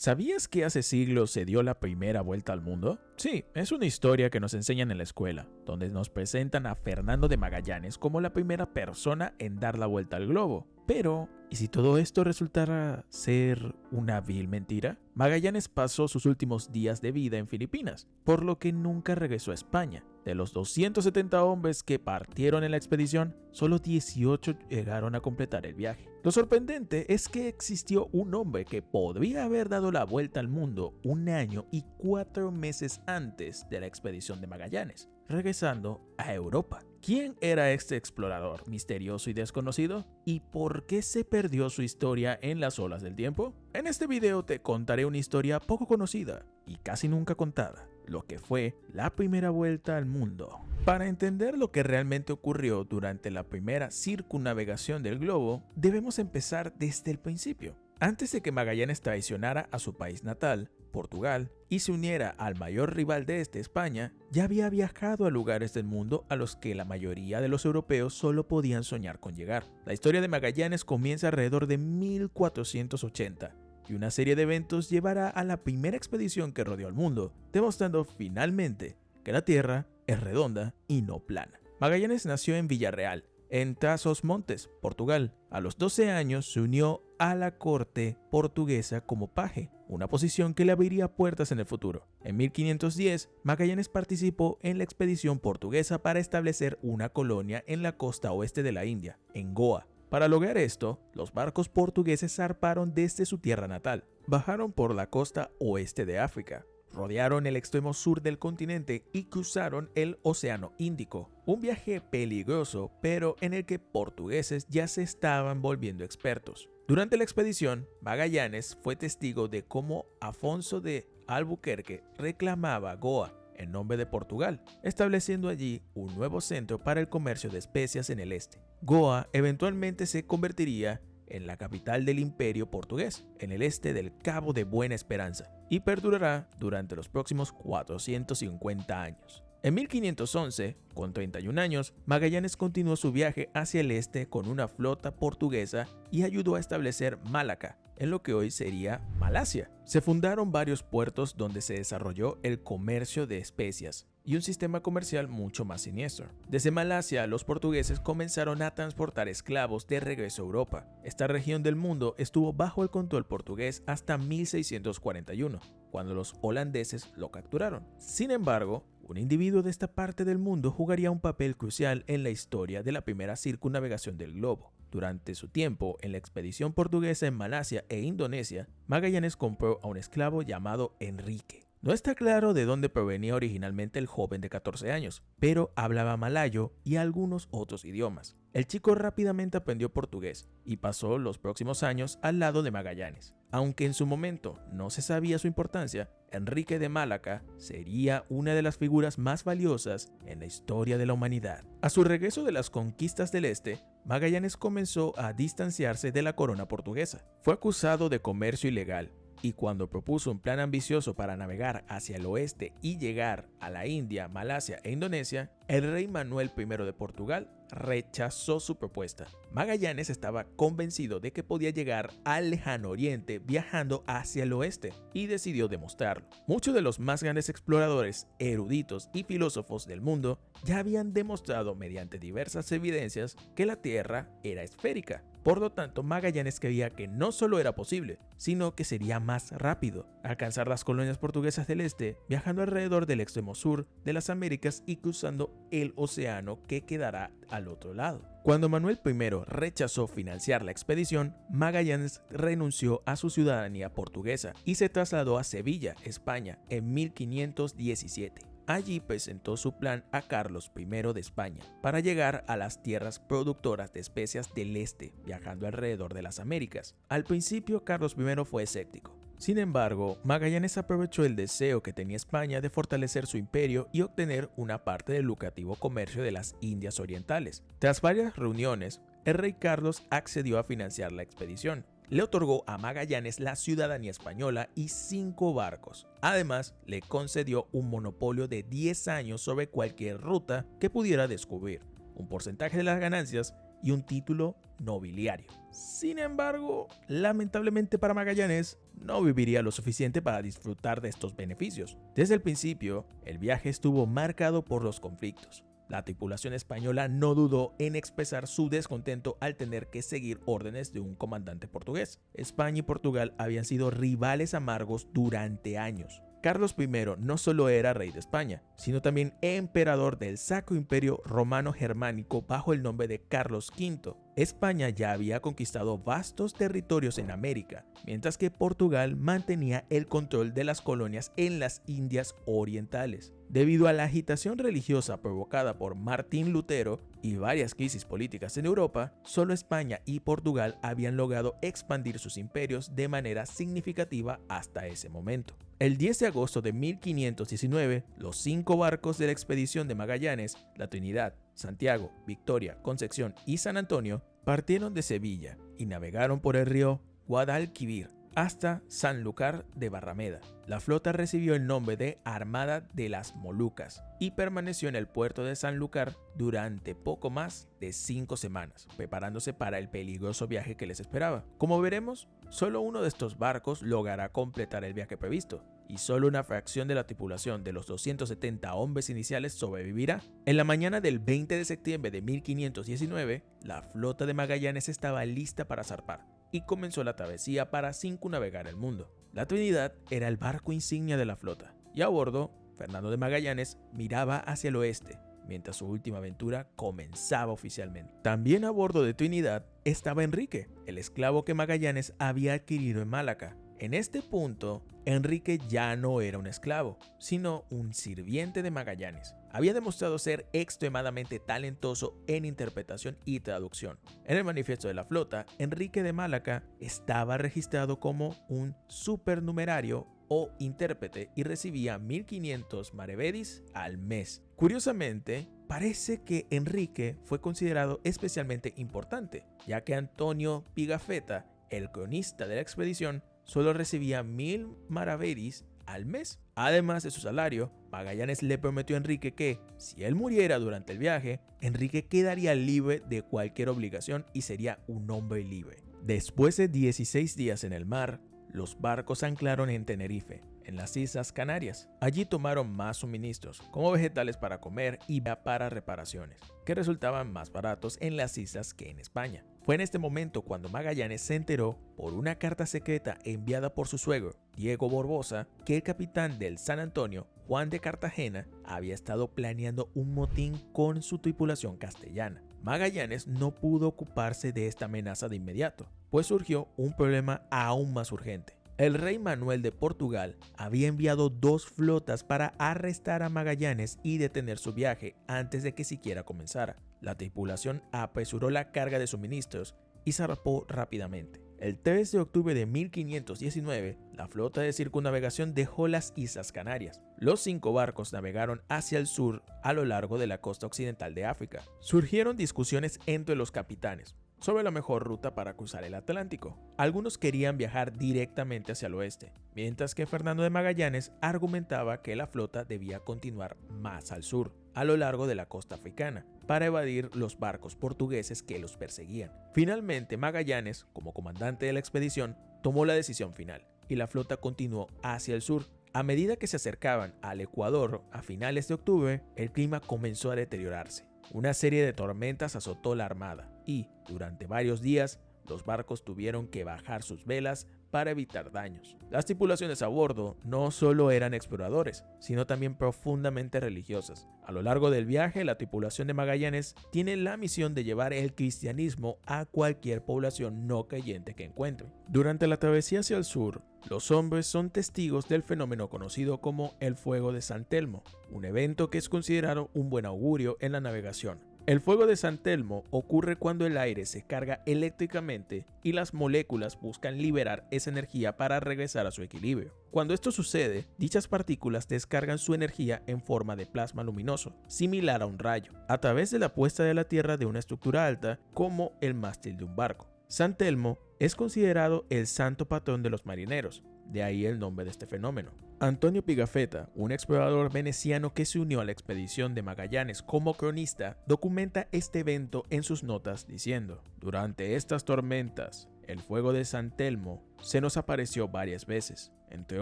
¿Sabías que hace siglos se dio la primera vuelta al mundo? Sí, es una historia que nos enseñan en la escuela, donde nos presentan a Fernando de Magallanes como la primera persona en dar la vuelta al globo. Pero, ¿y si todo esto resultara ser una vil mentira? Magallanes pasó sus últimos días de vida en Filipinas, por lo que nunca regresó a España. De los 270 hombres que partieron en la expedición, solo 18 llegaron a completar el viaje. Lo sorprendente es que existió un hombre que podría haber dado la vuelta al mundo 1 año y 4 meses antes de la expedición de Magallanes, regresando a Europa. ¿Quién era este explorador misterioso y desconocido? ¿Y por qué se perdió su historia en las olas del tiempo? En este video te contaré una historia poco conocida y casi nunca contada, lo que fue la primera vuelta al mundo. Para entender lo que realmente ocurrió durante la primera circunnavegación del globo, debemos empezar desde el principio. Antes de que Magallanes traicionara a su país natal, Portugal, y se uniera al mayor rival de España, ya había viajado a lugares del mundo a los que la mayoría de los europeos solo podían soñar con llegar. La historia de Magallanes comienza alrededor de 1480, y una serie de eventos llevará a la primera expedición que rodeó el mundo, demostrando finalmente que la Tierra es redonda y no plana. Magallanes nació en Villarreal, en Trás-os-Montes, Portugal. A los 12 años se unió a la corte portuguesa como paje, una posición que le abriría puertas en el futuro. En 1510, Magallanes participó en la expedición portuguesa para establecer una colonia en la costa oeste de la India, en Goa. Para lograr esto, los barcos portugueses zarparon desde su tierra natal, bajaron por la costa oeste de África, rodearon el extremo sur del continente y cruzaron el Océano Índico. Un viaje peligroso, pero en el que portugueses ya se estaban volviendo expertos. Durante la expedición, Magallanes fue testigo de cómo Afonso de Albuquerque reclamaba Goa en nombre de Portugal, estableciendo allí un nuevo centro para el comercio de especias en el este. Goa eventualmente se convertiría en la capital del imperio portugués, en el este del Cabo de Buena Esperanza, y perdurará durante los próximos 450 años. En 1511, con 31 años, Magallanes continuó su viaje hacia el este con una flota portuguesa y ayudó a establecer Malaca, en lo que hoy sería Malasia. Se fundaron varios puertos donde se desarrolló el comercio de especias y un sistema comercial mucho más siniestro. Desde Malasia, los portugueses comenzaron a transportar esclavos de regreso a Europa. Esta región del mundo estuvo bajo el control portugués hasta 1641, cuando los holandeses lo capturaron. Sin embargo, un individuo de esta parte del mundo jugaría un papel crucial en la historia de la primera circunnavegación del globo. Durante su tiempo en la expedición portuguesa en Malasia e Indonesia, Magallanes compró a un esclavo llamado Enrique. No está claro de dónde provenía originalmente el joven de 14 años, pero hablaba malayo y algunos otros idiomas. El chico rápidamente aprendió portugués y pasó los próximos años al lado de Magallanes. Aunque en su momento no se sabía su importancia, Enrique de Malaca sería una de las figuras más valiosas en la historia de la humanidad. A su regreso de las conquistas del este, Magallanes comenzó a distanciarse de la corona portuguesa. Fue acusado de comercio ilegal, y cuando propuso un plan ambicioso para navegar hacia el oeste y llegar a la India, Malasia e Indonesia, el rey Manuel I de Portugal rechazó su propuesta. Magallanes estaba convencido de que podía llegar al lejano oriente viajando hacia el oeste y decidió demostrarlo. Muchos de los más grandes exploradores, eruditos y filósofos del mundo ya habían demostrado mediante diversas evidencias que la Tierra era esférica. Por lo tanto, Magallanes creía que no solo era posible, sino que sería más rápido alcanzar las colonias portuguesas del este, viajando alrededor del extremo sur de las Américas y cruzando el océano que quedará al otro lado. Cuando Manuel I rechazó financiar la expedición, Magallanes renunció a su ciudadanía portuguesa y se trasladó a Sevilla, España, en 1517. Allí presentó su plan a Carlos I de España para llegar a las tierras productoras de especias del este, viajando alrededor de las Américas. Al principio, Carlos I fue escéptico. Sin embargo, Magallanes aprovechó el deseo que tenía España de fortalecer su imperio y obtener una parte del lucrativo comercio de las Indias Orientales. Tras varias reuniones, el rey Carlos accedió a financiar la expedición. Le otorgó a Magallanes la ciudadanía española y 5 barcos. Además, le concedió un monopolio de 10 años sobre cualquier ruta que pudiera descubrir, un porcentaje de las ganancias y un título nobiliario. Sin embargo, lamentablemente para Magallanes, no viviría lo suficiente para disfrutar de estos beneficios. Desde el principio, el viaje estuvo marcado por los conflictos. La tripulación española no dudó en expresar su descontento al tener que seguir órdenes de un comandante portugués. España y Portugal habían sido rivales amargos durante años. Carlos I no solo era rey de España, sino también emperador del Sacro Imperio Romano Germánico bajo el nombre de Carlos V. España ya había conquistado vastos territorios en América, mientras que Portugal mantenía el control de las colonias en las Indias Orientales. Debido a la agitación religiosa provocada por Martín Lutero y varias crisis políticas en Europa, solo España y Portugal habían logrado expandir sus imperios de manera significativa hasta ese momento. El 10 de agosto de 1519, los 5 barcos de la expedición de Magallanes, la Trinidad, Santiago, Victoria, Concepción y San Antonio, partieron de Sevilla y navegaron por el río Guadalquivir hasta Sanlúcar de Barrameda. La flota recibió el nombre de Armada de las Molucas y permaneció en el puerto de Sanlúcar durante poco más de 5 semanas, preparándose para el peligroso viaje que les esperaba. Como veremos, solo uno de estos barcos logrará completar el viaje previsto, y solo una fracción de la tripulación de los 270 hombres iniciales sobrevivirá. En la mañana del 20 de septiembre de 1519, la flota de Magallanes estaba lista para zarpar y comenzó la travesía para circunnavegar el mundo. La Trinidad era el barco insignia de la flota, y a bordo, Fernando de Magallanes miraba hacia el oeste, mientras su última aventura comenzaba oficialmente. También a bordo de Trinidad estaba Enrique, el esclavo que Magallanes había adquirido en Malaca. En este punto, Enrique ya no era un esclavo, sino un sirviente de Magallanes. Había demostrado ser extremadamente talentoso en interpretación y traducción. En el manifiesto de la flota, Enrique de Malaca estaba registrado como un supernumerario o intérprete y recibía 1500 maravedis al mes. Curiosamente, parece que Enrique fue considerado especialmente importante, ya que Antonio Pigafetta, el cronista de la expedición, solo recibía 1000 maravedis al mes. Además de su salario, Magallanes le prometió a Enrique que, si él muriera durante el viaje, Enrique quedaría libre de cualquier obligación y sería un hombre libre. Después de 16 días en el mar, los barcos anclaron en Tenerife, en las Islas Canarias. Allí tomaron más suministros, como vegetales para comer y para reparaciones, que resultaban más baratos en las islas que en España. Fue en este momento cuando Magallanes se enteró, por una carta secreta enviada por su suegro, Diego Barbosa, que el capitán del San Antonio, Juan de Cartagena, había estado planeando un motín con su tripulación castellana. Magallanes no pudo ocuparse de esta amenaza de inmediato, pues surgió un problema aún más urgente. El rey Manuel de Portugal había enviado 2 flotas para arrestar a Magallanes y detener su viaje antes de que siquiera comenzara. La tripulación apresuró la carga de suministros y zarpó rápidamente. El 3 de octubre de 1519, la flota de circunnavegación dejó las Islas Canarias. Los 5 barcos navegaron hacia el sur a lo largo de la costa occidental de África. Surgieron discusiones entre los capitanes sobre la mejor ruta para cruzar el Atlántico. Algunos querían viajar directamente hacia el oeste, mientras que Fernando de Magallanes argumentaba que la flota debía continuar más al sur, a lo largo de la costa africana, para evadir los barcos portugueses que los perseguían. Finalmente, Magallanes, como comandante de la expedición, tomó la decisión final, y la flota continuó hacia el sur. A medida que se acercaban al Ecuador a finales de octubre, el clima comenzó a deteriorarse. Una serie de tormentas azotó la armada y, durante varios días, los barcos tuvieron que bajar sus velas para evitar daños. Las tripulaciones a bordo no solo eran exploradores, sino también profundamente religiosas. A lo largo del viaje, la tripulación de Magallanes tiene la misión de llevar el cristianismo a cualquier población no creyente que encuentre. Durante la travesía hacia el sur, los hombres son testigos del fenómeno conocido como el fuego de San Telmo, un evento que es considerado un buen augurio en la navegación. El fuego de San Telmo ocurre cuando el aire se carga eléctricamente y las moléculas buscan liberar esa energía para regresar a su equilibrio. Cuando esto sucede, dichas partículas descargan su energía en forma de plasma luminoso, similar a un rayo, a través de la puesta de la tierra de una estructura alta como el mástil de un barco. San Telmo es considerado el santo patrón de los marineros, de ahí el nombre de este fenómeno. Antonio Pigafetta, un explorador veneciano que se unió a la expedición de Magallanes como cronista, documenta este evento en sus notas diciendo: durante estas tormentas, el fuego de San Telmo se nos apareció varias veces, entre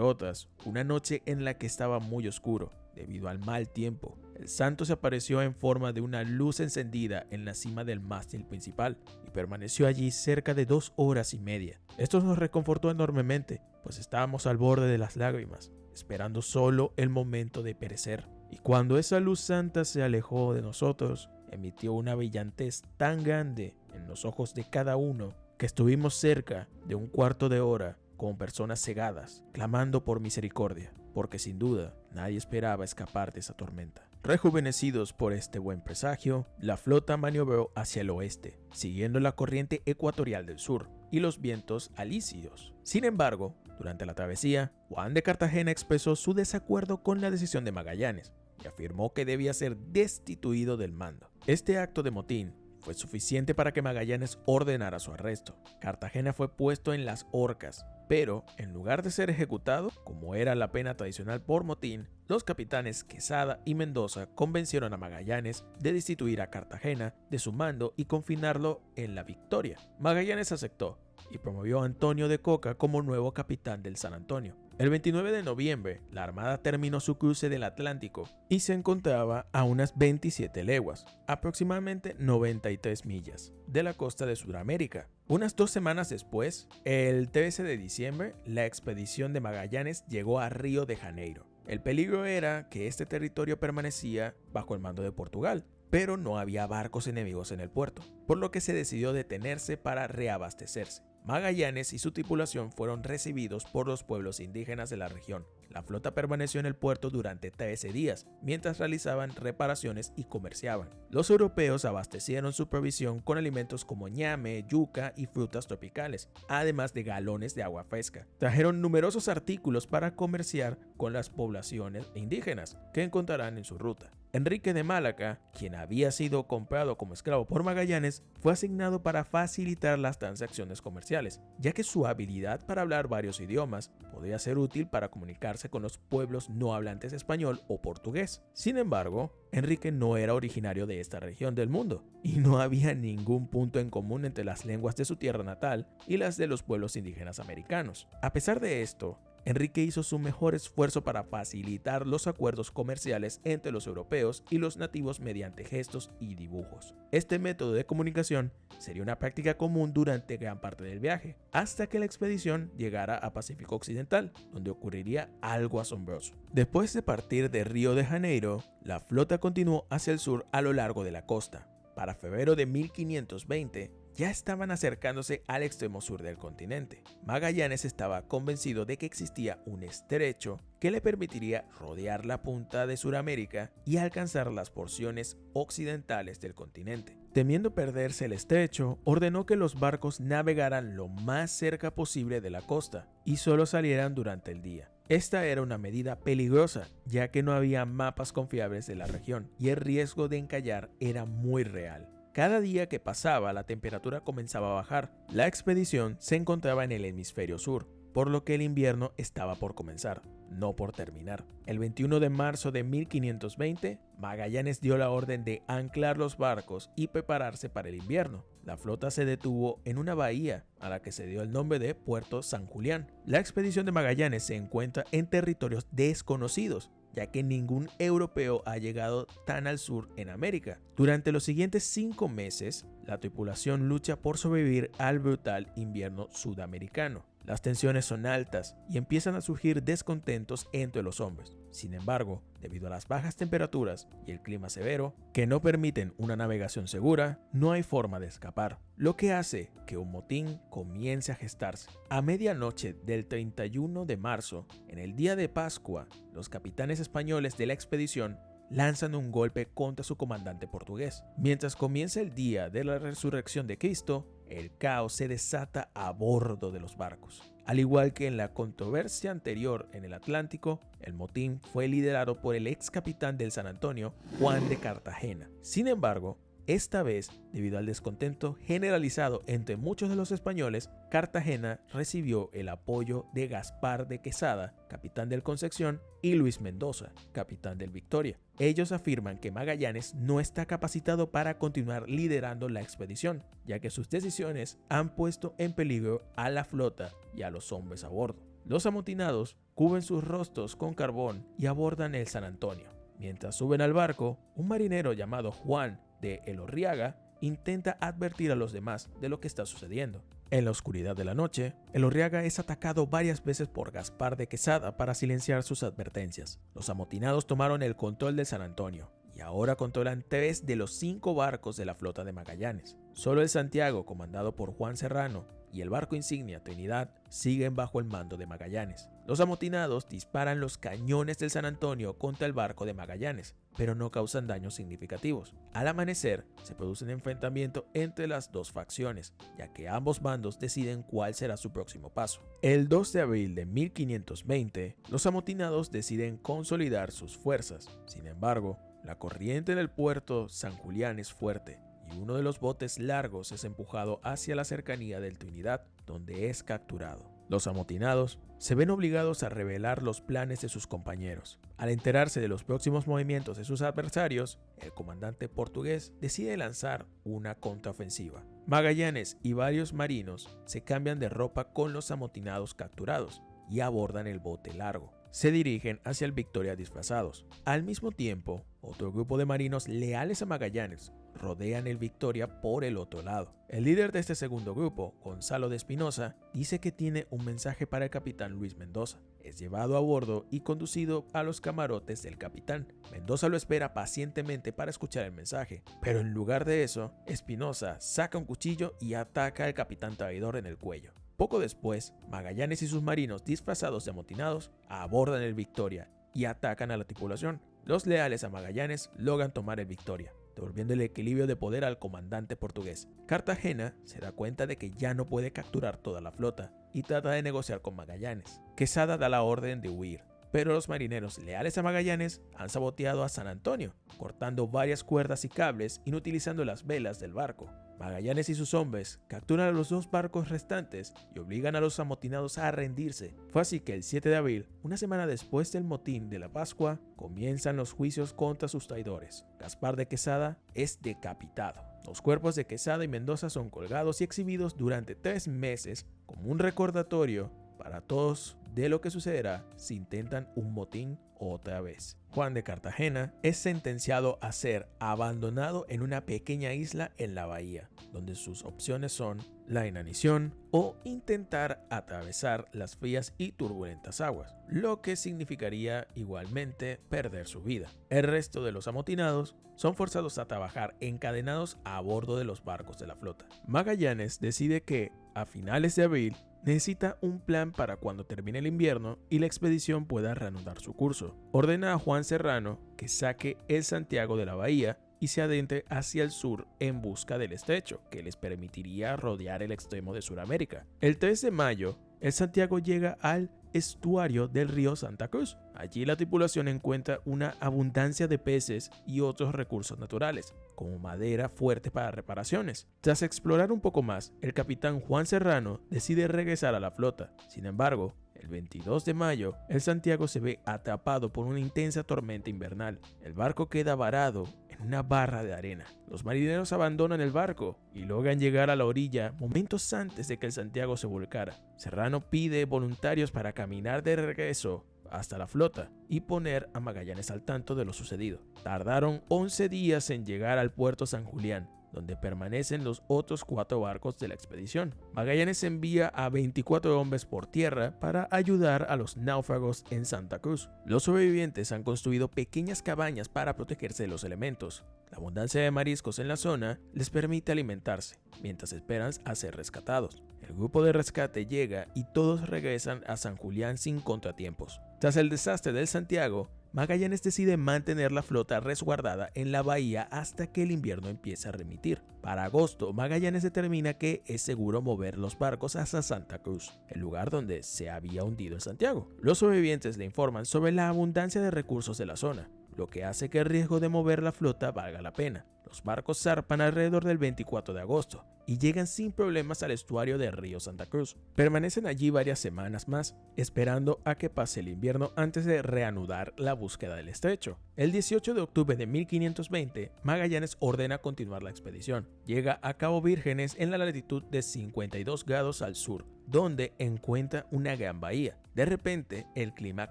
otras, una noche en la que estaba muy oscuro, debido al mal tiempo. El santo se apareció en forma de una luz encendida en la cima del mástil principal y permaneció allí cerca de 2 horas y media. Esto nos reconfortó enormemente, pues estábamos al borde de las lágrimas, esperando solo el momento de perecer. Y cuando esa luz santa se alejó de nosotros, emitió una brillantez tan grande en los ojos de cada uno que estuvimos cerca de 1/4 de hora como personas cegadas, clamando por misericordia, porque sin duda nadie esperaba escapar de esa tormenta. Rejuvenecidos por este buen presagio, la flota maniobró hacia el oeste, siguiendo la corriente ecuatorial del sur y los vientos alisios. Sin embargo, durante la travesía, Juan de Cartagena expresó su desacuerdo con la decisión de Magallanes y afirmó que debía ser destituido del mando. Este acto de motín fue suficiente para que Magallanes ordenara su arresto. Cartagena fue puesto en las horcas, pero en lugar de ser ejecutado, como era la pena tradicional por motín, los capitanes Quesada y Mendoza convencieron a Magallanes de destituir a Cartagena de su mando y confinarlo en La Victoria. Magallanes aceptó y promovió a Antonio de Coca como nuevo capitán del San Antonio. El 29 de noviembre, la Armada terminó su cruce del Atlántico y se encontraba a unas 27 leguas, aproximadamente 93 millas, de la costa de Sudamérica. Unas 2 semanas después, el 13 de diciembre, la expedición de Magallanes llegó a Río de Janeiro. El peligro era que este territorio permanecía bajo el mando de Portugal, pero no había barcos enemigos en el puerto, por lo que se decidió detenerse para reabastecerse. Magallanes y su tripulación fueron recibidos por los pueblos indígenas de la región. La flota permaneció en el puerto durante 13 días, mientras realizaban reparaciones y comerciaban. Los europeos abastecieron su provisión con alimentos como ñame, yuca y frutas tropicales, además de galones de agua fresca. Trajeron numerosos artículos para comerciar con las poblaciones indígenas que encontrarán en su ruta. Enrique de Málaga, quien había sido comprado como esclavo por Magallanes, fue asignado para facilitar las transacciones comerciales, ya que su habilidad para hablar varios idiomas podía ser útil para comunicarse con los pueblos no hablantes español o portugués. Sin embargo, Enrique no era originario de esta región del mundo, y no había ningún punto en común entre las lenguas de su tierra natal y las de los pueblos indígenas americanos. A pesar de esto, Enrique hizo su mejor esfuerzo para facilitar los acuerdos comerciales entre los europeos y los nativos mediante gestos y dibujos. Este método de comunicación sería una práctica común durante gran parte del viaje, hasta que la expedición llegara a Pacífico Occidental, donde ocurriría algo asombroso. Después de partir de Río de Janeiro, la flota continuó hacia el sur a lo largo de la costa. Para febrero de 1520, ya estaban acercándose al extremo sur del continente. Magallanes estaba convencido de que existía un estrecho que le permitiría rodear la punta de Sudamérica y alcanzar las porciones occidentales del continente. Temiendo perderse el estrecho, ordenó que los barcos navegaran lo más cerca posible de la costa y solo salieran durante el día. Esta era una medida peligrosa, ya que no había mapas confiables de la región y el riesgo de encallar era muy real. Cada día que pasaba, la temperatura comenzaba a bajar. La expedición se encontraba en el hemisferio sur, por lo que el invierno estaba por comenzar, no por terminar. El 21 de marzo de 1520, Magallanes dio la orden de anclar los barcos y prepararse para el invierno. La flota se detuvo en una bahía a la que se dio el nombre de Puerto San Julián. La expedición de Magallanes se encuentra en territorios desconocidos, ya que ningún europeo ha llegado tan al sur en América. Durante los siguientes 5 meses, la tripulación lucha por sobrevivir al brutal invierno sudamericano. Las tensiones son altas y empiezan a surgir descontentos entre los hombres. Sin embargo, debido a las bajas temperaturas y el clima severo, que no permiten una navegación segura, no hay forma de escapar, lo que hace que un motín comience a gestarse. A medianoche del 31 de marzo, en el día de Pascua, los capitanes españoles de la expedición lanzan un golpe contra su comandante portugués. Mientras comienza el día de la resurrección de Cristo, el caos se desata a bordo de los barcos. Al igual que en la controversia anterior en el Atlántico, el motín fue liderado por el ex capitán del San Antonio, Juan de Cartagena. Sin embargo, Esta vez, debido al descontento generalizado entre muchos de los españoles, Cartagena recibió el apoyo de Gaspar de Quesada, capitán del Concepción, y Luis Mendoza, capitán del Victoria. Ellos afirman que Magallanes no está capacitado para continuar liderando la expedición, ya que sus decisiones han puesto en peligro a la flota y a los hombres a bordo. Los amotinados cubren sus rostros con carbón y abordan el San Antonio. Mientras suben al barco, un marinero llamado Juan de Elorriaga intenta advertir a los demás de lo que está sucediendo. En la oscuridad de la noche, Elorriaga es atacado varias veces por Gaspar de Quesada para silenciar sus advertencias. Los amotinados tomaron el control del San Antonio y ahora controlan 3 de los 5 barcos de la flota de Magallanes. Solo el Santiago, comandado por Juan Serrano, y el barco insignia Trinidad siguen bajo el mando de Magallanes. Los amotinados disparan los cañones del San Antonio contra el barco de Magallanes, pero no causan daños significativos. Al amanecer, se produce un enfrentamiento entre las dos facciones, ya que ambos bandos deciden cuál será su próximo paso. El 2 de abril de 1520, los amotinados deciden consolidar sus fuerzas. Sin embargo, la corriente en el puerto San Julián es fuerte, y uno de los botes largos es empujado hacia la cercanía del Trinidad, donde es capturado. Los amotinados se ven obligados a revelar los planes de sus compañeros. Al enterarse de los próximos movimientos de sus adversarios, el comandante portugués decide lanzar una contraofensiva. Magallanes y varios marinos se cambian de ropa con los amotinados capturados y abordan el bote largo. Se dirigen hacia el Victoria disfrazados. Al mismo tiempo, otro grupo de marinos leales a Magallanes rodean el Victoria por el otro lado. El líder de este segundo grupo, Gonzalo de Espinosa, dice que tiene un mensaje para el capitán Luis Mendoza. Es llevado a bordo y conducido a los camarotes del capitán. Mendoza lo espera pacientemente para escuchar el mensaje, pero en lugar de eso, Espinosa saca un cuchillo y ataca al capitán traidor en el cuello. Poco después, Magallanes y sus marinos disfrazados de amotinados abordan el Victoria y atacan a la tripulación. Los leales a Magallanes logran tomar el Victoria, devolviendo el equilibrio de poder al comandante portugués. Cartagena se da cuenta de que ya no puede capturar toda la flota y trata de negociar con Magallanes. Quesada da la orden de huir, pero los marineros leales a Magallanes han saboteado a San Antonio, cortando varias cuerdas y cables, inutilizando las velas del barco. Magallanes y sus hombres capturan a los 2 barcos restantes y obligan a los amotinados a rendirse. Fue así que el 7 de abril, una semana después del motín de la Pascua, comienzan los juicios contra sus traidores. Gaspar de Quesada es decapitado. Los cuerpos de Quesada y Mendoza son colgados y exhibidos durante 3 meses como un recordatorio para todos de lo que sucederá si intentan un motín otra vez. Juan de Cartagena es sentenciado a ser abandonado en una pequeña isla en la bahía, donde sus opciones son la inanición o intentar atravesar las frías y turbulentas aguas, lo que significaría igualmente perder su vida. El resto de los amotinados son forzados a trabajar encadenados a bordo de los barcos de la flota. Magallanes decide que, a finales de abril, necesita un plan para cuando termine el invierno y la expedición pueda reanudar su curso. Ordena a Juan Serrano que saque el Santiago de la bahía y se adentre hacia el sur en busca del estrecho, que les permitiría rodear el extremo de Sudamérica. El 3 de mayo, el Santiago llega al estuario del río Santa Cruz. Allí la tripulación encuentra una abundancia de peces y otros recursos naturales, como madera fuerte para reparaciones. Tras explorar un poco más, el capitán Juan Serrano decide regresar a la flota. Sin embargo, el 22 de mayo, el Santiago se ve atrapado por una intensa tormenta invernal. El barco queda varado en una barra de arena. Los marineros abandonan el barco y logran llegar a la orilla momentos antes de que el Santiago se volcara. Serrano pide voluntarios para caminar de regreso hasta la flota y poner a Magallanes al tanto de lo sucedido. Tardaron 11 días en llegar al puerto San Julián, donde permanecen los otros 4 barcos de la expedición. Magallanes envía a 24 hombres por tierra para ayudar a los náufragos en Santa Cruz. Los sobrevivientes han construido pequeñas cabañas para protegerse de los elementos. La abundancia de mariscos en la zona les permite alimentarse, mientras esperan a ser rescatados. El grupo de rescate llega y todos regresan a San Julián sin contratiempos. Tras el desastre del Santiago, Magallanes decide mantener la flota resguardada en la bahía hasta que el invierno empiece a remitir. Para agosto, Magallanes determina que es seguro mover los barcos hasta Santa Cruz, el lugar donde se había hundido el Santiago. Los sobrevivientes le informan sobre la abundancia de recursos de la zona. lo que hace que el riesgo de mover la flota valga la pena. Los barcos zarpan alrededor del 24 de agosto y llegan sin problemas al estuario del río Santa Cruz. Permanecen allí varias semanas más, esperando a que pase el invierno antes de reanudar la búsqueda del estrecho. El 18 de octubre de 1520, Magallanes ordena continuar la expedición. Llega a Cabo Vírgenes en la latitud de 52 grados al sur, donde encuentra una gran bahía. De repente, el clima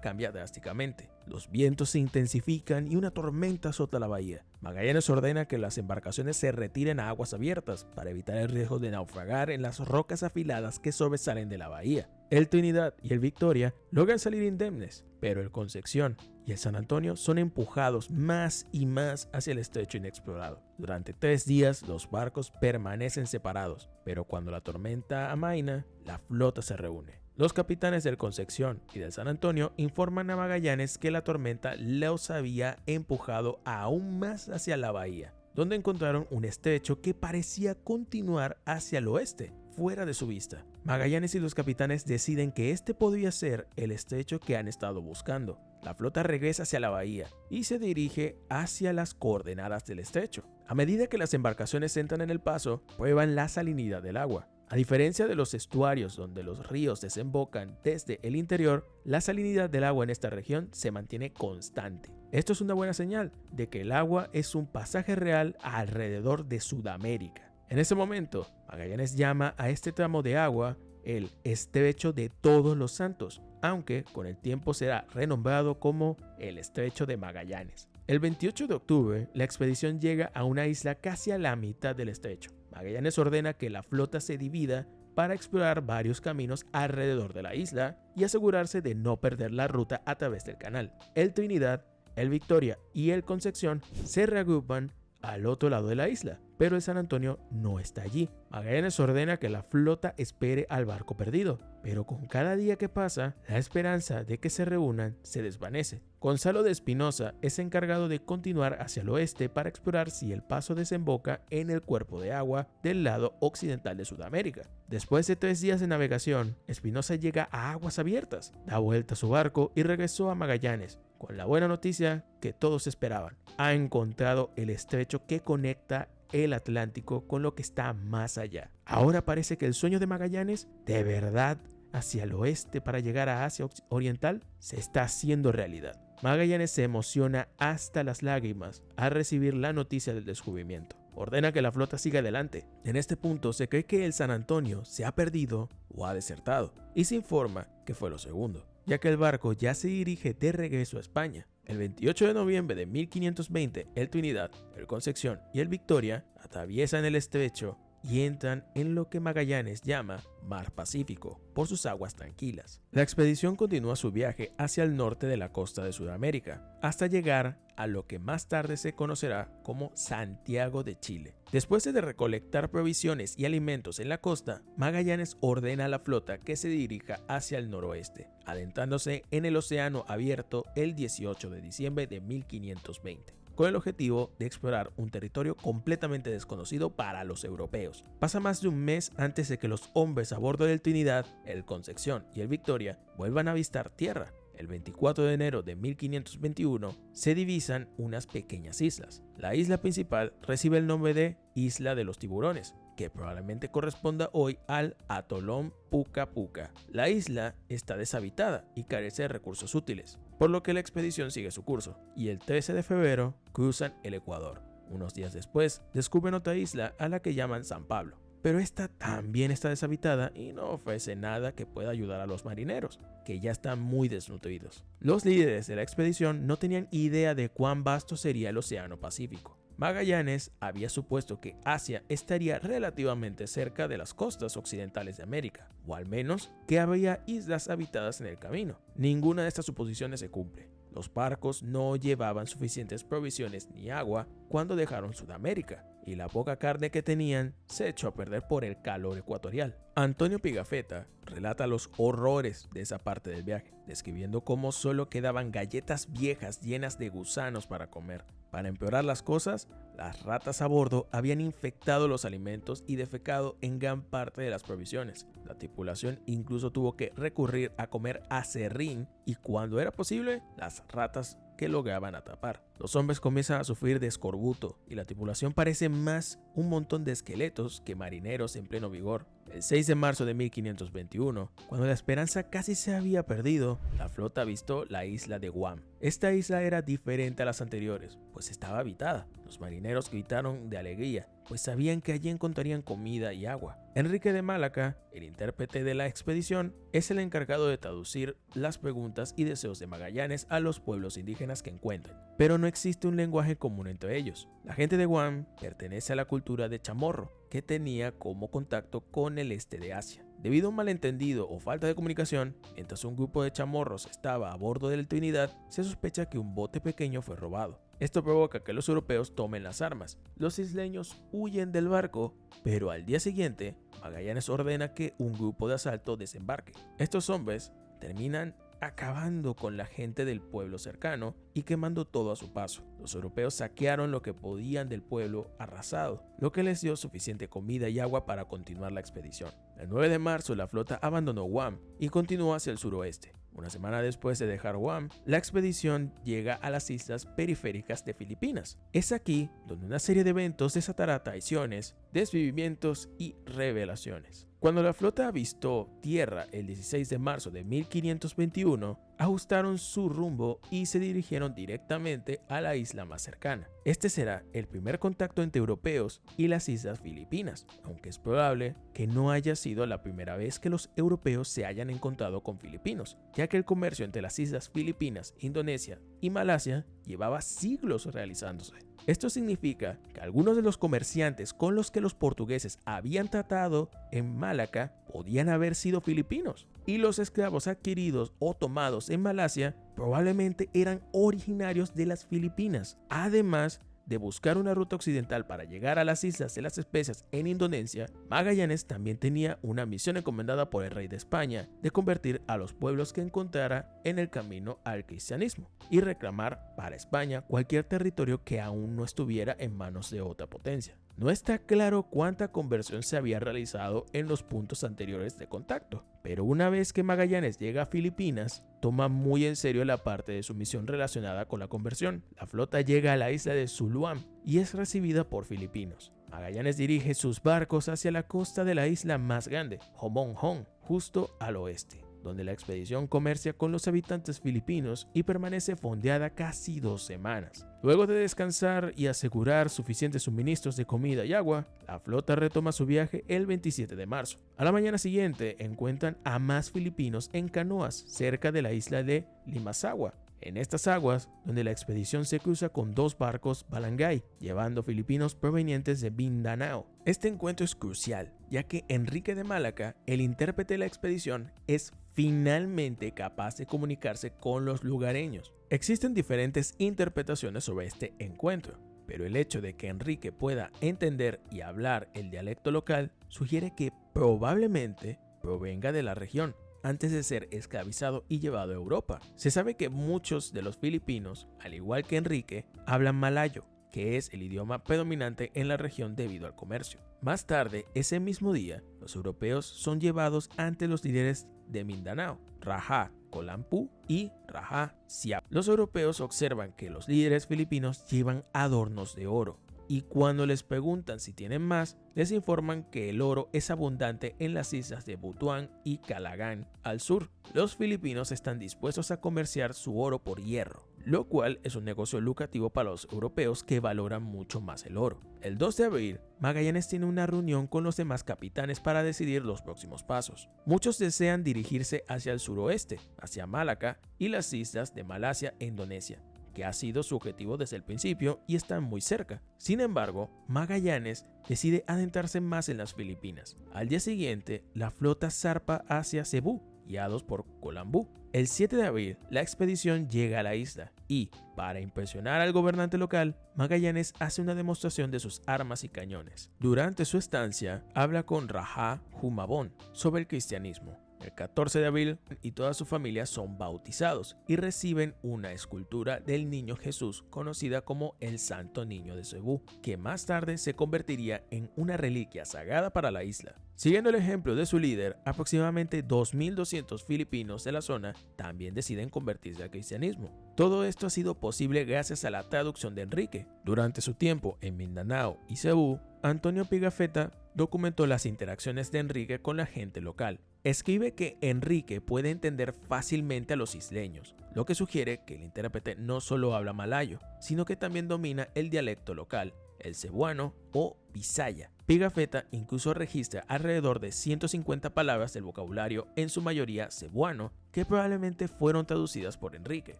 cambia drásticamente. Los vientos se intensifican y una tormenta azota la bahía. Magallanes ordena que las embarcaciones se retiren a aguas abiertas para evitar el riesgo de naufragar en las rocas afiladas que sobresalen de la bahía. El Trinidad y el Victoria logran salir indemnes, pero el Concepción y el San Antonio son empujados más y más hacia el estrecho inexplorado. Durante 3 días los barcos permanecen separados, pero cuando la tormenta amaina, la flota se reúne. Los capitanes del Concepción y del San Antonio informan a Magallanes que la tormenta los había empujado aún más hacia la bahía, donde encontraron un estrecho que parecía continuar hacia el oeste, fuera de su vista. Magallanes y los capitanes deciden que este podría ser el estrecho que han estado buscando. La flota regresa hacia la bahía y se dirige hacia las coordenadas del estrecho. A medida que las embarcaciones entran en el paso, prueban la salinidad del agua. A diferencia de los estuarios donde los ríos desembocan desde el interior, la salinidad del agua en esta región se mantiene constante. Esto es una buena señal de que el agua es un pasaje real alrededor de Sudamérica. En ese momento, Magallanes llama a este tramo de agua el Estrecho de Todos los Santos, aunque con el tiempo será renombrado como el Estrecho de Magallanes. El 28 de octubre, la expedición llega a una isla casi a la mitad del estrecho. Magallanes ordena que la flota se divida para explorar varios caminos alrededor de la isla y asegurarse de no perder la ruta a través del canal. El Trinidad, el Victoria y el Concepción se reagrupan al otro lado de la isla, pero el San Antonio no está allí. Magallanes ordena que la flota espere al barco perdido, pero con cada día que pasa, la esperanza de que se reúnan se desvanece. Gonzalo de Espinosa es encargado de continuar hacia el oeste para explorar si el paso desemboca en el cuerpo de agua del lado occidental de Sudamérica. Después de 3 días de navegación, Espinosa llega a aguas abiertas, da vuelta a su barco y regresó a Magallanes, con la buena noticia que todos esperaban. Ha encontrado el estrecho que conecta el Atlántico con lo que está más allá. Ahora parece que el sueño de Magallanes, de verdad, hacia el oeste para llegar a Asia Oriental, se está haciendo realidad. Magallanes se emociona hasta las lágrimas al recibir la noticia del descubrimiento. Ordena que la flota siga adelante. En este punto se cree que el San Antonio se ha perdido o ha desertado, y se informa que fue lo segundo, ya que el barco ya se dirige de regreso a España. El 28 de noviembre de 1520, el Trinidad, el Concepción y el Victoria atraviesan el estrecho y entran en lo que Magallanes llama Mar Pacífico, por sus aguas tranquilas. La expedición continúa su viaje hacia el norte de la costa de Sudamérica, hasta llegar a lo que más tarde se conocerá como Santiago de Chile. Después de recolectar provisiones y alimentos en la costa, Magallanes ordena a la flota que se dirija hacia el noroeste, adentrándose en el océano abierto el 18 de diciembre de 1520. Con el objetivo de explorar un territorio completamente desconocido para los europeos. Pasa más de un mes antes de que los hombres a bordo del Trinidad, el Concepción y el Victoria vuelvan a avistar tierra. El 24 de enero de 1521 se divisan unas pequeñas islas. La isla principal recibe el nombre de Isla de los Tiburones, que probablemente corresponda hoy al atolón Puka Puka. La isla está deshabitada y carece de recursos útiles, por lo que la expedición sigue su curso, y el 13 de febrero cruzan el Ecuador. Unos días después descubren otra isla a la que llaman San Pablo, pero esta también está deshabitada y no ofrece nada que pueda ayudar a los marineros, que ya están muy desnutridos. Los líderes de la expedición no tenían idea de cuán vasto sería el Océano Pacífico. Magallanes había supuesto que Asia estaría relativamente cerca de las costas occidentales de América, o al menos que había islas habitadas en el camino. Ninguna de estas suposiciones se cumple. Los barcos no llevaban suficientes provisiones ni agua cuando dejaron Sudamérica, y la poca carne que tenían se echó a perder por el calor ecuatorial. Antonio Pigafetta relata los horrores de esa parte del viaje, describiendo cómo solo quedaban galletas viejas llenas de gusanos para comer. Para empeorar las cosas, las ratas a bordo habían infectado los alimentos y defecado en gran parte de las provisiones. La tripulación incluso tuvo que recurrir a comer aserrín y, cuando era posible, las ratas que lograban atrapar. Los hombres comienzan a sufrir de escorbuto y la tripulación parece más un montón de esqueletos que marineros en pleno vigor. El 6 de marzo de 1521, cuando la esperanza casi se había perdido, la flota avistó la isla de Guam. Esta isla era diferente a las anteriores, pues estaba habitada. Los marineros gritaron de alegría, pues sabían que allí encontrarían comida y agua. Enrique de Malaca, el intérprete de la expedición, es el encargado de traducir las preguntas y deseos de Magallanes a los pueblos indígenas que encuentren, pero no existe un lenguaje común entre ellos. La gente de Guam pertenece a la cultura de Chamorro, que tenía como contacto con el este de Asia. Debido a un malentendido o falta de comunicación, mientras un grupo de chamorros estaba a bordo del Trinidad, se sospecha que un bote pequeño fue robado. Esto provoca que los europeos tomen las armas. Los isleños huyen del barco, pero al día siguiente, Magallanes ordena que un grupo de asalto desembarque. Estos hombres terminan acabando con la gente del pueblo cercano y quemando todo a su paso. Los europeos saquearon lo que podían del pueblo arrasado, lo que les dio suficiente comida y agua para continuar la expedición. El 9 de marzo la flota abandonó Guam y continuó hacia el suroeste. Una semana después de dejar Guam, la expedición llega a las islas periféricas de Filipinas. Es aquí donde una serie de eventos desatará traiciones, desvivimientos y revelaciones. Cuando la flota avistó tierra el 16 de marzo de 1521, ajustaron su rumbo y se dirigieron directamente a la isla más cercana. Este será el primer contacto entre europeos y las islas Filipinas, aunque es probable que no haya sido la primera vez que los europeos se hayan encontrado con filipinos, ya que el comercio entre las islas Filipinas, Indonesia y Malasia llevaba siglos realizándose. Esto significa que algunos de los comerciantes con los que los portugueses habían tratado en Malaca podían haber sido filipinos, y los esclavos adquiridos o tomados en Malasia probablemente eran originarios de las Filipinas. Además de buscar una ruta occidental para llegar a las Islas de las Especias en Indonesia, Magallanes también tenía una misión encomendada por el rey de España de convertir a los pueblos que encontrara en el camino al cristianismo y reclamar para España cualquier territorio que aún no estuviera en manos de otra potencia. No está claro cuánta conversión se había realizado en los puntos anteriores de contacto, pero una vez que Magallanes llega a Filipinas, toma muy en serio la parte de su misión relacionada con la conversión. La flota llega a la isla de Suluam y es recibida por filipinos. Magallanes dirige sus barcos hacia la costa de la isla más grande, Homonhon, justo al oeste, donde la expedición comercia con los habitantes filipinos y permanece fondeada casi 2 semanas. Luego de descansar y asegurar suficientes suministros de comida y agua, la flota retoma su viaje el 27 de marzo. A la mañana siguiente encuentran a más filipinos en canoas cerca de la isla de Limasawa. En estas aguas, donde la expedición se cruza con 2 barcos Balangay, llevando filipinos provenientes de Mindanao. Este encuentro es crucial, ya que Enrique de Malaca, el intérprete de la expedición, es finalmente capaz de comunicarse con los lugareños. Existen diferentes interpretaciones sobre este encuentro, pero el hecho de que Enrique pueda entender y hablar el dialecto local sugiere que probablemente provenga de la región, antes de ser esclavizado y llevado a Europa. Se sabe que muchos de los filipinos, al igual que Enrique, hablan malayo, que es el idioma predominante en la región debido al comercio. Más tarde, ese mismo día, los europeos son llevados ante los líderes de Mindanao, Raja Kolampu y Raja Siap. Los europeos observan que los líderes filipinos llevan adornos de oro, y cuando les preguntan si tienen más, les informan que el oro es abundante en las islas de Butuan y Calagan al sur. Los filipinos están dispuestos a comerciar su oro por hierro, lo cual es un negocio lucrativo para los europeos que valoran mucho más el oro. El 2 de abril, Magallanes tiene una reunión con los demás capitanes para decidir los próximos pasos. Muchos desean dirigirse hacia el suroeste, hacia Malaca y las islas de Malasia e Indonesia, que ha sido su objetivo desde el principio y están muy cerca. Sin embargo, Magallanes decide adentrarse más en las Filipinas. Al día siguiente, la flota zarpa hacia Cebú, guiados por Colambú. El 7 de abril, la expedición llega a la isla y, para impresionar al gobernante local, Magallanes hace una demostración de sus armas y cañones. Durante su estancia, habla con Raja Humabón sobre el cristianismo. El 14 de abril y toda su familia son bautizados y reciben una escultura del niño Jesús conocida como el Santo Niño de Cebú, que más tarde se convertiría en una reliquia sagrada para la isla. Siguiendo el ejemplo de su líder, aproximadamente 2.200 filipinos de la zona también deciden convertirse al cristianismo. Todo esto ha sido posible gracias a la traducción de Enrique. Durante su tiempo en Mindanao y Cebú, Antonio Pigafetta documentó las interacciones de Enrique con la gente local. Escribe que Enrique puede entender fácilmente a los isleños, lo que sugiere que el intérprete no solo habla malayo, sino que también domina el dialecto local, el cebuano o bisaya. Pigafetta incluso registra alrededor de 150 palabras del vocabulario, en su mayoría cebuano, que probablemente fueron traducidas por Enrique.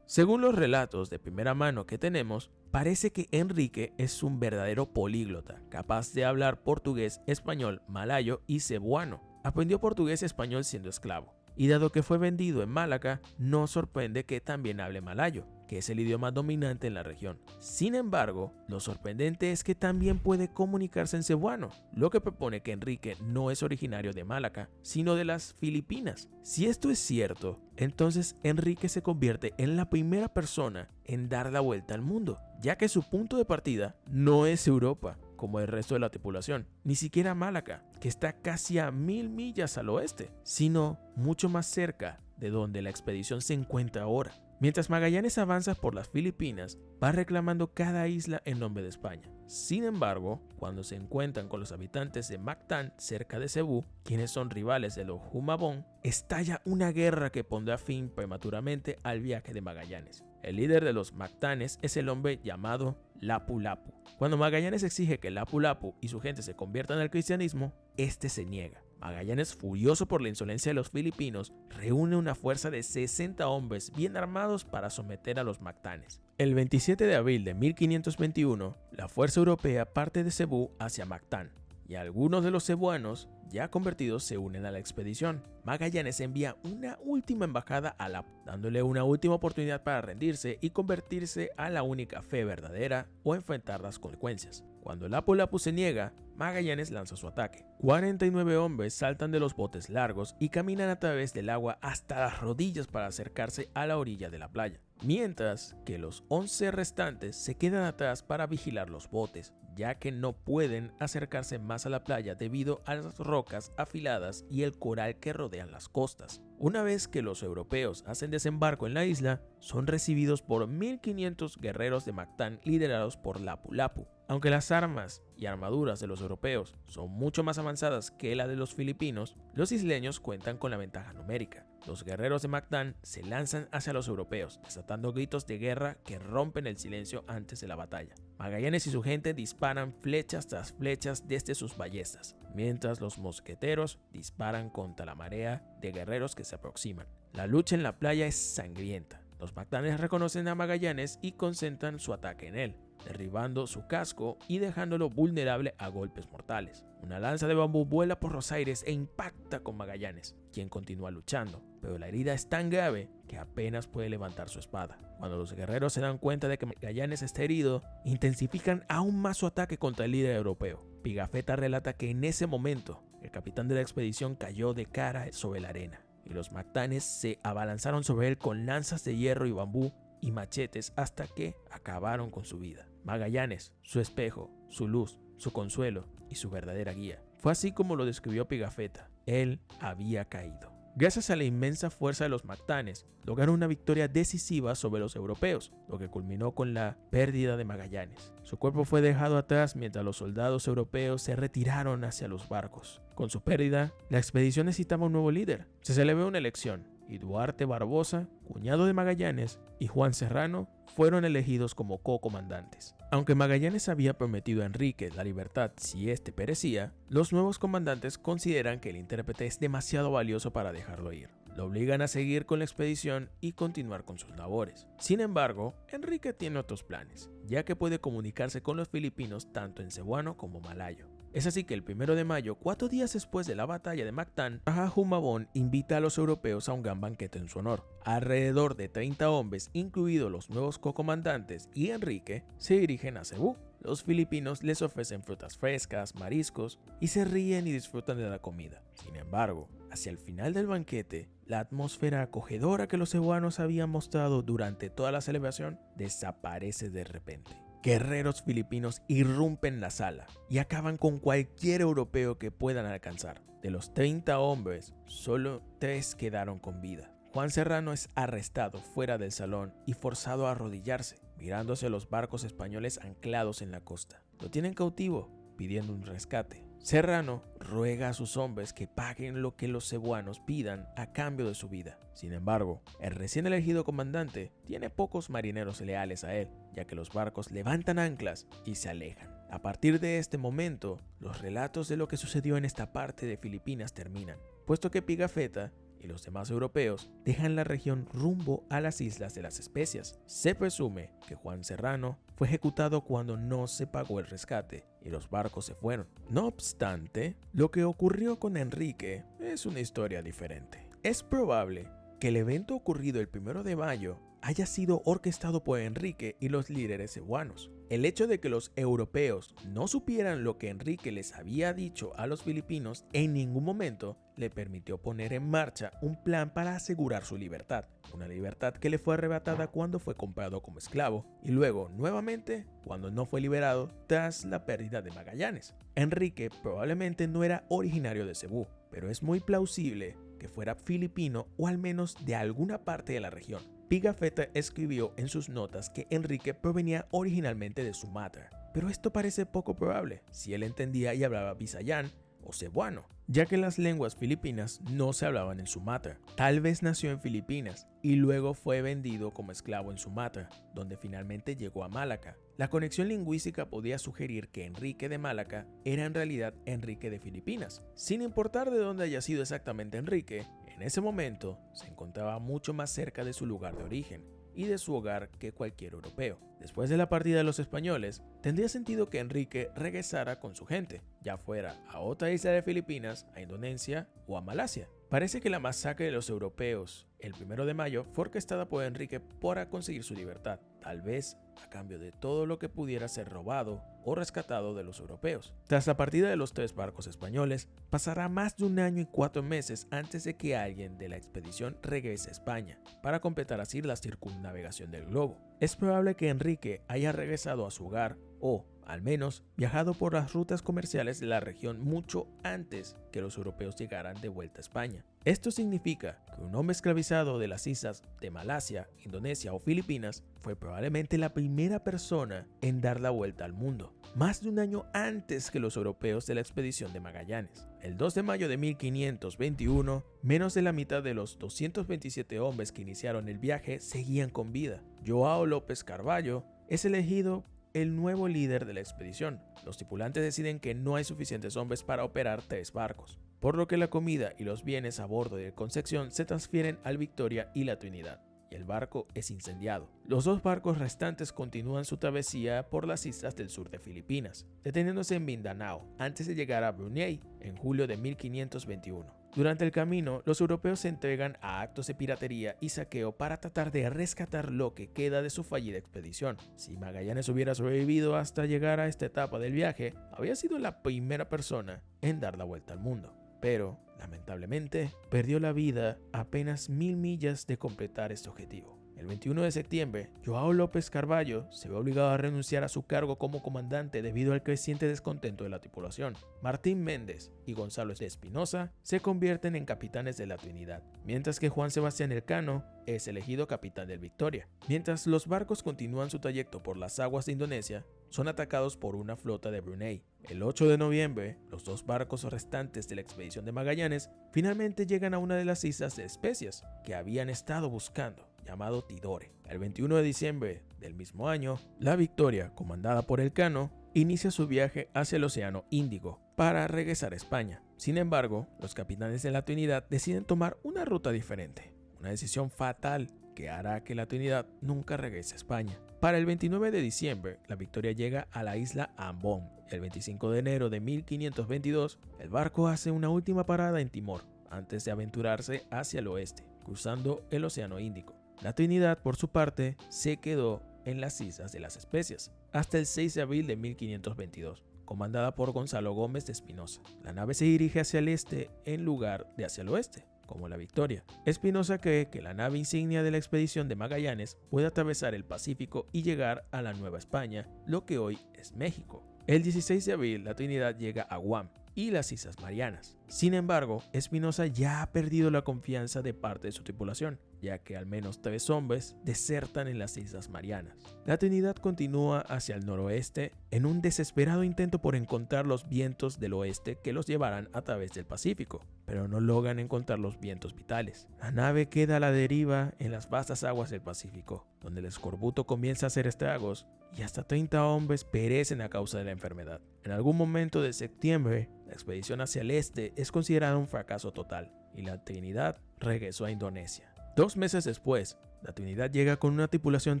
Según los relatos de primera mano que tenemos, parece que Enrique es un verdadero políglota, capaz de hablar portugués, español, malayo y cebuano. Aprendió portugués y español siendo esclavo, y dado que fue vendido en Malaca, no sorprende que también hable malayo, que es el idioma dominante en la región. Sin embargo, lo sorprendente es que también puede comunicarse en cebuano, lo que propone que Enrique no es originario de Malaca, sino de las Filipinas. Si esto es cierto, entonces Enrique se convierte en la primera persona en dar la vuelta al mundo, ya que su punto de partida no es Europa, como el resto de la tripulación, ni siquiera Malaca, que está casi a 1000 millas al oeste, sino mucho más cerca de donde la expedición se encuentra ahora. Mientras Magallanes avanza por las Filipinas, va reclamando cada isla en nombre de España. Sin embargo, cuando se encuentran con los habitantes de Mactán, cerca de Cebú, quienes son rivales de los Humabón, estalla una guerra que pondrá fin prematuramente al viaje de Magallanes. El líder de los Mactanes es el hombre llamado Lapu Lapu. Cuando Magallanes exige que Lapu Lapu y su gente se conviertan al cristianismo, este se niega. Magallanes, furioso por la insolencia de los filipinos, reúne una fuerza de 60 hombres bien armados para someter a los Mactanes. El 27 de abril de 1521, la fuerza europea parte de Cebú hacia Mactán, y algunos de los cebuanos ya convertidos se unen a la expedición. Magallanes envía una última embajada a Lapu, dándole una última oportunidad para rendirse y convertirse a la única fe verdadera o enfrentar las consecuencias. Cuando Lapu Lapu se niega, Magallanes lanza su ataque. 49 hombres saltan de los botes largos y caminan a través del agua hasta las rodillas para acercarse a la orilla de la playa, mientras que los 11 restantes se quedan atrás para vigilar los botes, ya que no pueden acercarse más a la playa debido a las rocas afiladas y el coral que rodean las costas. Una vez que los europeos hacen desembarco en la isla, son recibidos por 1500 guerreros de Mactán liderados por Lapu Lapu. Aunque las armas y armaduras de los europeos son mucho más avanzadas que la de los filipinos, los isleños cuentan con la ventaja numérica. Los guerreros de Mactán se lanzan hacia los europeos, desatando gritos de guerra que rompen el silencio antes de la batalla. Magallanes y su gente disparan flechas tras flechas desde sus ballestas, mientras los mosqueteros disparan contra la marea de guerreros que se aproximan. La lucha en la playa es sangrienta. Los Mactanes reconocen a Magallanes y concentran su ataque en él, derribando su casco y dejándolo vulnerable a golpes mortales. Una lanza de bambú vuela por los aires e impacta con Magallanes, quien continúa luchando, pero la herida es tan grave que apenas puede levantar su espada. Cuando los guerreros se dan cuenta de que Magallanes está herido, intensifican aún más su ataque contra el líder europeo. Pigafetta relata que en ese momento, el capitán de la expedición cayó de cara sobre la arena, y los Mactanes se abalanzaron sobre él con lanzas de hierro y bambú y machetes hasta que acabaron con su vida. Magallanes, su espejo, su luz, su consuelo y su verdadera guía. Fue así como lo describió Pigafetta. Él había caído. Gracias a la inmensa fuerza de los Mactanes, lograron una victoria decisiva sobre los europeos, lo que culminó con la pérdida de Magallanes. Su cuerpo fue dejado atrás mientras los soldados europeos se retiraron hacia los barcos. Con su pérdida, la expedición necesitaba un nuevo líder. Se celebró una elección, y Duarte Barbosa, cuñado de Magallanes, y Juan Serrano fueron elegidos como co-comandantes. Aunque Magallanes había prometido a Enrique la libertad si éste perecía, los nuevos comandantes consideran que el intérprete es demasiado valioso para dejarlo ir. Lo obligan a seguir con la expedición y continuar con sus labores. Sin embargo, Enrique tiene otros planes, ya que puede comunicarse con los filipinos tanto en cebuano como malayo. Es así que el 1 de mayo, 4 días después de la batalla de Mactán, Raja Humabón invita a los europeos a un gran banquete en su honor. Alrededor de 30 hombres, incluidos los nuevos co-comandantes y Enrique, se dirigen a Cebú. Los filipinos les ofrecen frutas frescas, mariscos y se ríen y disfrutan de la comida. Sin embargo, Hacia el final del banquete, la atmósfera acogedora que los cebuanos habían mostrado durante toda la celebración desaparece de repente. Guerreros filipinos irrumpen la sala y acaban con cualquier europeo que puedan alcanzar. De los 30 hombres, solo 3 quedaron con vida. Juan Serrano es arrestado fuera del salón y forzado a arrodillarse, mirándose a los barcos españoles anclados en la costa. Lo tienen cautivo, pidiendo un rescate. Serrano ruega a sus hombres que paguen lo que los cebuanos pidan a cambio de su vida. Sin embargo, el recién elegido comandante tiene pocos marineros leales a él, ya que los barcos levantan anclas y se alejan. A partir de este momento, los relatos de lo que sucedió en esta parte de Filipinas terminan, puesto que Pigafetta y los demás europeos dejan la región rumbo a las Islas de las Especias. Se presume que Juan Serrano fue ejecutado cuando no se pagó el rescate y los barcos se fueron. No obstante, lo que ocurrió con Enrique es una historia diferente. Es probable que el evento ocurrido el 1 de mayo haya sido orquestado por Enrique y los líderes cebuanos. El hecho de que los europeos no supieran lo que Enrique les había dicho a los filipinos en ningún momento le permitió poner en marcha un plan para asegurar su libertad, una libertad que le fue arrebatada cuando fue comprado como esclavo y luego nuevamente cuando no fue liberado tras la pérdida de Magallanes. Enrique probablemente no era originario de Cebú, pero es muy plausible que fuera filipino o al menos de alguna parte de la región. Pigafetta escribió en sus notas que Enrique provenía originalmente de Sumatra, pero esto parece poco probable si él entendía y hablaba bisayán o cebuano, ya que las lenguas filipinas no se hablaban en Sumatra. Tal vez nació en Filipinas y luego fue vendido como esclavo en Sumatra, donde finalmente llegó a Malaca. La conexión lingüística podía sugerir que Enrique de Malaca era en realidad Enrique de Filipinas. Sin importar de dónde haya sido exactamente Enrique, en ese momento se encontraba mucho más cerca de su lugar de origen y de su hogar que cualquier europeo. Después de la partida de los españoles, tendría sentido que Enrique regresara con su gente, ya fuera a otra isla de Filipinas, a Indonesia o a Malasia. Parece que la masacre de los europeos el 1 de mayo fue orquestada por Enrique para conseguir su libertad, tal vez a cambio de todo lo que pudiera ser robado o rescatado de los europeos. Tras la partida de los 3 barcos españoles, pasará más de 1 año y 4 meses antes de que alguien de la expedición regrese a España, para completar así la circunnavegación del globo. Es probable que Enrique haya regresado a su hogar o, al menos, viajado por las rutas comerciales de la región mucho antes que los europeos llegaran de vuelta a España. Esto significa que un hombre esclavizado de las islas de Malasia, Indonesia o Filipinas fue probablemente la primera persona en dar la vuelta al mundo, más de 1 año antes que los europeos de la expedición de Magallanes. El 2 de mayo de 1521, menos de la mitad de los 227 hombres que iniciaron el viaje seguían con vida. João López Carvalho es elegido el nuevo líder de la expedición. Los tripulantes deciden que no hay suficientes hombres para operar 3 barcos, por lo que la comida y los bienes a bordo del Concepción se transfieren al Victoria y la Trinidad, y el barco es incendiado. Los 2 barcos restantes continúan su travesía por las islas del sur de Filipinas, deteniéndose en Mindanao antes de llegar a Brunei en julio de 1521. Durante el camino, los europeos se entregan a actos de piratería y saqueo para tratar de rescatar lo que queda de su fallida expedición. Si Magallanes hubiera sobrevivido hasta llegar a esta etapa del viaje, habría sido la primera persona en dar la vuelta al mundo. Pero, lamentablemente, perdió la vida a apenas 1000 millas de completar este objetivo. El 21 de septiembre, João López Carvalho se ve obligado a renunciar a su cargo como comandante debido al creciente descontento de la tripulación. Martín Méndez y Gonzalo de Espinosa se convierten en capitanes de la Trinidad, mientras que Juan Sebastián Elcano es elegido capitán del Victoria. Mientras los barcos continúan su trayecto por las aguas de Indonesia, son atacados por una flota de Brunei. El 8 de noviembre, los 2 barcos restantes de la expedición de Magallanes finalmente llegan a una de las islas de Especias que habían estado buscando, llamado Tidore. El 21 de diciembre del mismo año, la Victoria, comandada por Elcano, inicia su viaje hacia el Océano Índico para regresar a España. Sin embargo, los capitanes de la Trinidad deciden tomar una ruta diferente, una decisión fatal que hará que la Trinidad nunca regrese a España. Para el 29 de diciembre, la Victoria llega a la isla Ambon. El 25 de enero de 1522, el barco hace una última parada en Timor, antes de aventurarse hacia el oeste, cruzando el Océano Índico. La Trinidad, por su parte, se quedó en las Islas de las Especias hasta el 6 de abril de 1522, comandada por Gonzalo Gómez de Espinosa. La nave se dirige hacia el este en lugar de hacia el oeste, como la Victoria. Espinosa cree que la nave insignia de la expedición de Magallanes puede atravesar el Pacífico y llegar a la Nueva España, lo que hoy es México. El 16 de abril, la Trinidad llega a Guam y las Islas Marianas. Sin embargo, Espinosa ya ha perdido la confianza de parte de su tripulación, ya que al menos 3 hombres desertan en las Islas Marianas. La Trinidad continúa hacia el noroeste en un desesperado intento por encontrar los vientos del oeste que los llevarán a través del Pacífico, pero no logran encontrar los vientos vitales. La nave queda a la deriva en las vastas aguas del Pacífico, donde el escorbuto comienza a hacer estragos y hasta 30 hombres perecen a causa de la enfermedad. En algún momento de septiembre, la expedición hacia el este es considerada un fracaso total y la Trinidad regresó a Indonesia. 2 meses después, la Trinidad llega con una tripulación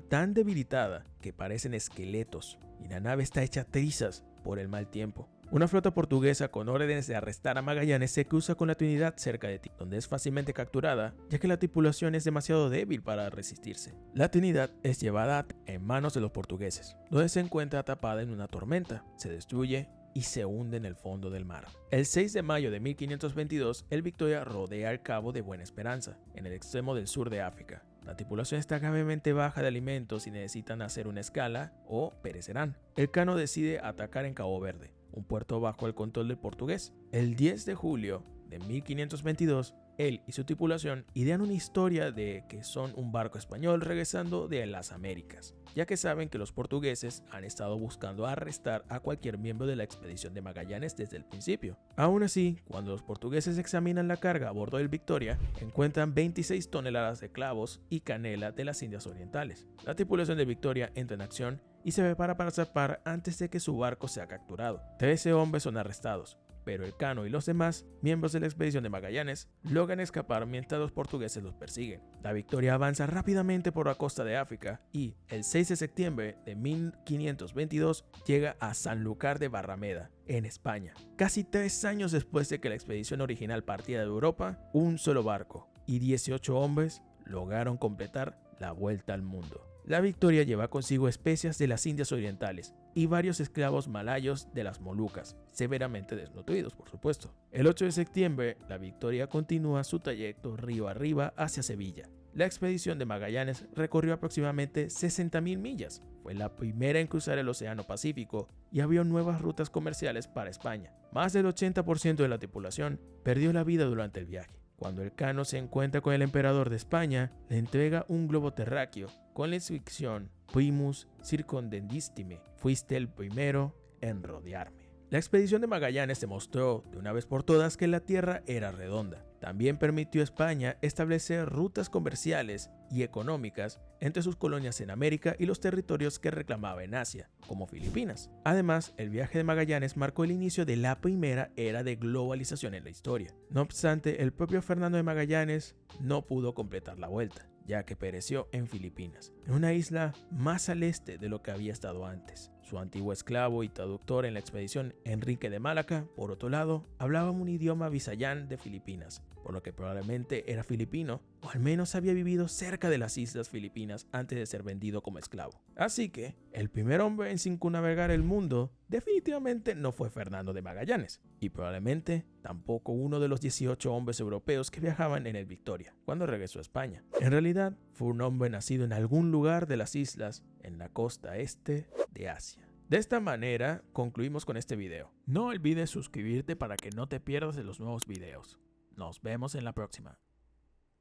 tan debilitada que parecen esqueletos y la nave está hecha trizas por el mal tiempo. Una flota portuguesa con órdenes de arrestar a Magallanes se cruza con la Trinidad cerca de Timor, donde es fácilmente capturada, ya que la tripulación es demasiado débil para resistirse. La Trinidad es llevada en manos de los portugueses, donde se encuentra atrapada en una tormenta, se destruye y se hunde en el fondo del mar. El 6 de mayo de 1522, el Victoria rodea el Cabo de Buena Esperanza, en el extremo del sur de África. La tripulación está gravemente baja de alimentos y necesitan hacer una escala o perecerán. El Cano decide atacar en Cabo Verde, un puerto bajo el control del portugués. El 10 de julio de 1522, él y su tripulación idean una historia de que son un barco español regresando de las Américas, ya que saben que los portugueses han estado buscando arrestar a cualquier miembro de la expedición de Magallanes desde el principio. Aún así, cuando los portugueses examinan la carga a bordo del Victoria, encuentran 26 toneladas de clavos y canela de las Indias Orientales. La tripulación de Victoria entra en acción y se prepara para zarpar antes de que su barco sea capturado. 13 hombres son arrestados, pero el Cano y los demás miembros de la expedición de Magallanes logran escapar mientras los portugueses los persiguen. La Victoria avanza rápidamente por la costa de África y el 6 de septiembre de 1522 llega a Sanlúcar de Barrameda, en España. Casi 3 años después de que la expedición original partiera de Europa, un solo barco y 18 hombres lograron completar la vuelta al mundo. La Victoria lleva consigo especias de las Indias Orientales y varios esclavos malayos de las Molucas, severamente desnutridos, por supuesto. El 8 de septiembre, la Victoria continúa su trayecto río arriba hacia Sevilla. La expedición de Magallanes recorrió aproximadamente 60.000 millas. Fue la primera en cruzar el Océano Pacífico y abrió nuevas rutas comerciales para España. Más del 80% de la tripulación perdió la vida durante el viaje. Cuando el Cano se encuentra con el emperador de España, le entrega un globo terráqueo con la inscripción Primus circundendistime, fuiste el primero en rodearme. La expedición de Magallanes demostró de una vez por todas que la Tierra era redonda. También permitió a España establecer rutas comerciales y económicas entre sus colonias en América y los territorios que reclamaba en Asia, como Filipinas. Además, el viaje de Magallanes marcó el inicio de la primera era de globalización en la historia. No obstante, el propio Fernando de Magallanes no pudo completar la vuelta, ya que pereció en Filipinas, en una isla más al este de lo que había estado antes. Su antiguo esclavo y traductor en la expedición, Enrique de Malaca, por otro lado, hablaba un idioma visayán de Filipinas, por lo que probablemente era filipino, o al menos había vivido cerca de las islas Filipinas antes de ser vendido como esclavo. Así que, el primer hombre en circunnavegar el mundo definitivamente no fue Fernando de Magallanes, y probablemente tampoco uno de los 18 hombres europeos que viajaban en el Victoria cuando regresó a España. En realidad, fue un hombre nacido en algún lugar de las islas en la costa este de Asia. De esta manera, concluimos con este video. No olvides suscribirte para que no te pierdas de los nuevos videos. Nos vemos en la próxima.